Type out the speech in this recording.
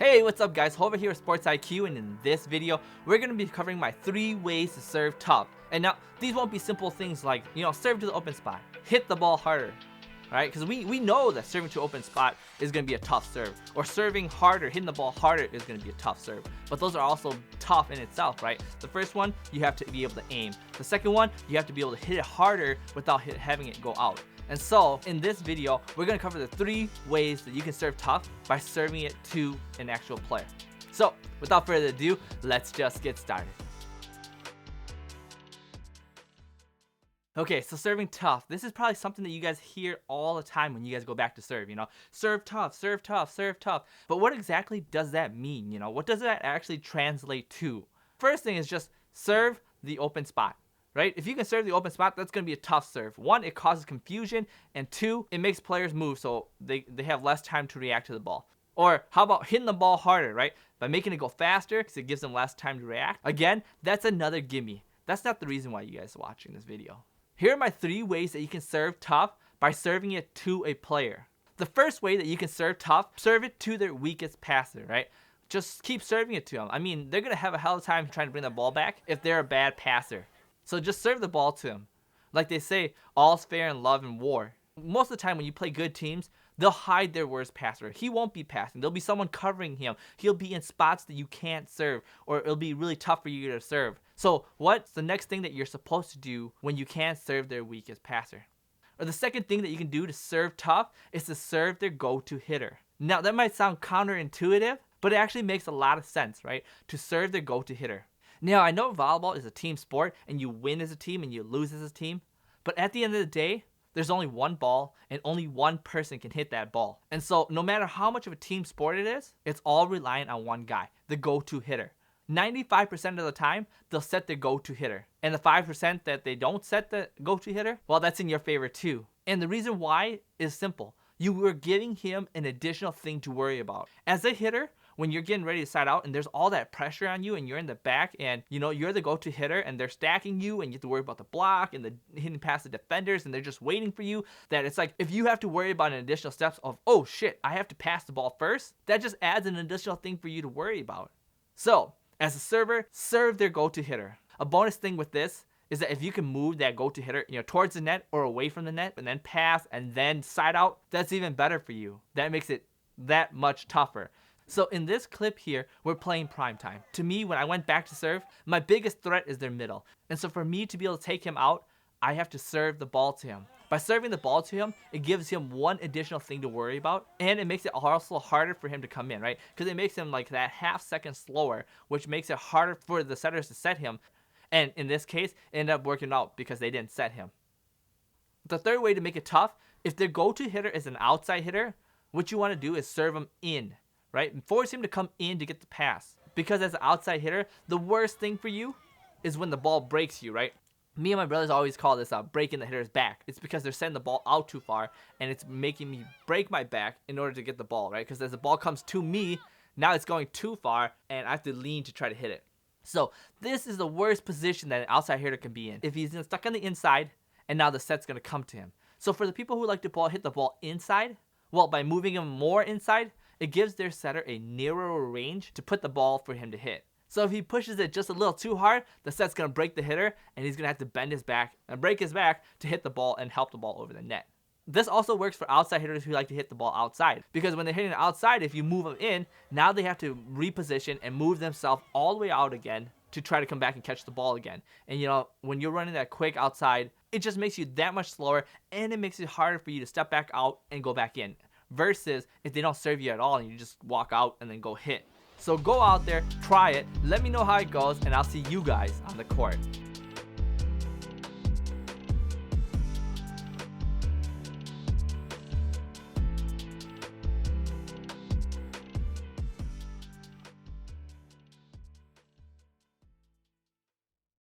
Hey, what's up guys? Over here with Sports IQ, and in this video, we're going to be covering my 3 ways to serve tough. And now, these won't be simple things like, serve to the open spot, hit the ball harder, right? Because we know that serving to open spot is going to be a tough serve, or serving harder, hitting the ball harder is going to be a tough serve. But those are also tough in itself, right? The first one, you have to be able to aim. The second one, you have to be able to hit it harder without having it go out. And so, in this video, we're going to cover the 3 ways that you can serve tough by serving it to an actual player. So, without further ado, let's just get started. Okay, so serving tough. This is probably something that you guys hear all the time when you guys go back to serve, serve tough, serve tough, serve tough. But what exactly does that mean, What does that actually translate to? First thing is just serve the open spot. Right? If you can serve the open spot, that's going to be a tough serve. 1, it causes confusion, and 2, it makes players move so they have less time to react to the ball. Or how about hitting the ball harder, right? By making it go faster because it gives them less time to react. Again, that's another gimme. That's not the reason why you guys are watching this video. Here are my 3 ways that you can serve tough by serving it to a player. The first way that you can serve tough, serve it to their weakest passer, right? Just keep serving it to them. I mean, they're going to have a hell of a time trying to bring the ball back if they're a bad passer. So just serve the ball to him. Like they say, all's fair in love and war. Most of the time when you play good teams, they'll hide their worst passer. He won't be passing. There'll be someone covering him. He'll be in spots that you can't serve, or it'll be really tough for you to serve. So what's the next thing that you're supposed to do when you can't serve their weakest passer? Or the second thing that you can do to serve tough is to serve their go-to hitter. Now that might sound counterintuitive, but it actually makes a lot of sense, right? To serve their go-to hitter. Now, I know volleyball is a team sport, and you win as a team and you lose as a team, but at the end of the day, there's only one ball, and only one person can hit that ball. And so, no matter how much of a team sport it is, it's all reliant on one guy, the go-to hitter. 95% of the time, they'll set their go-to hitter. And the 5% that they don't set the go-to hitter, well, that's in your favor too. And the reason why is simple. You were giving him an additional thing to worry about. As a hitter, when you're getting ready to side out and there's all that pressure on you and you're in the back and you're the go-to hitter and they're stacking you and you have to worry about the block and the hitting past the defenders and they're just waiting for you, that it's like if you have to worry about an additional steps of, oh shit, I have to pass the ball first, that just adds an additional thing for you to worry about. So as a server, serve their go-to hitter. A bonus thing with this is that if you can move that go-to hitter towards the net or away from the net and then pass and then side out, that's even better for you. That makes it that much tougher. So in this clip here, we're playing prime time. To me, when I went back to serve, my biggest threat is their middle. And so for me to be able to take him out, I have to serve the ball to him. By serving the ball to him, it gives him one additional thing to worry about, and it makes it also harder for him to come in, right? Because it makes him like that half second slower, which makes it harder for the setters to set him. And in this case, it ended up working out because they didn't set him. The third way to make it tough, if their go-to hitter is an outside hitter, what you want to do is serve him in. Right? And force him to come in to get the pass. Because as an outside hitter, the worst thing for you is when the ball breaks you, right? Me and my brothers always call this breaking the hitter's back. It's because they're sending the ball out too far, and it's making me break my back in order to get the ball, right? Because as the ball comes to me, now it's going too far, and I have to lean to try to hit it. So this is the worst position that an outside hitter can be in. If he's stuck on the inside, and now the set's going to come to him. So for the people who like to hit the ball inside, well, by moving him more inside, it gives their setter a narrower range to put the ball for him to hit. So if he pushes it just a little too hard, the set's going to break the hitter, and he's going to have to bend his back and break his back to hit the ball and help the ball over the net. This also works for outside hitters who like to hit the ball outside. Because when they're hitting it outside, if you move them in, now they have to reposition and move themselves all the way out again to try to come back and catch the ball again. And when you're running that quick outside, it just makes you that much slower, and it makes it harder for you to step back out and go back in. Versus if they don't serve you at all and you just walk out and then go hit. So go out there, try it, let me know how it goes, and I'll see you guys on the court.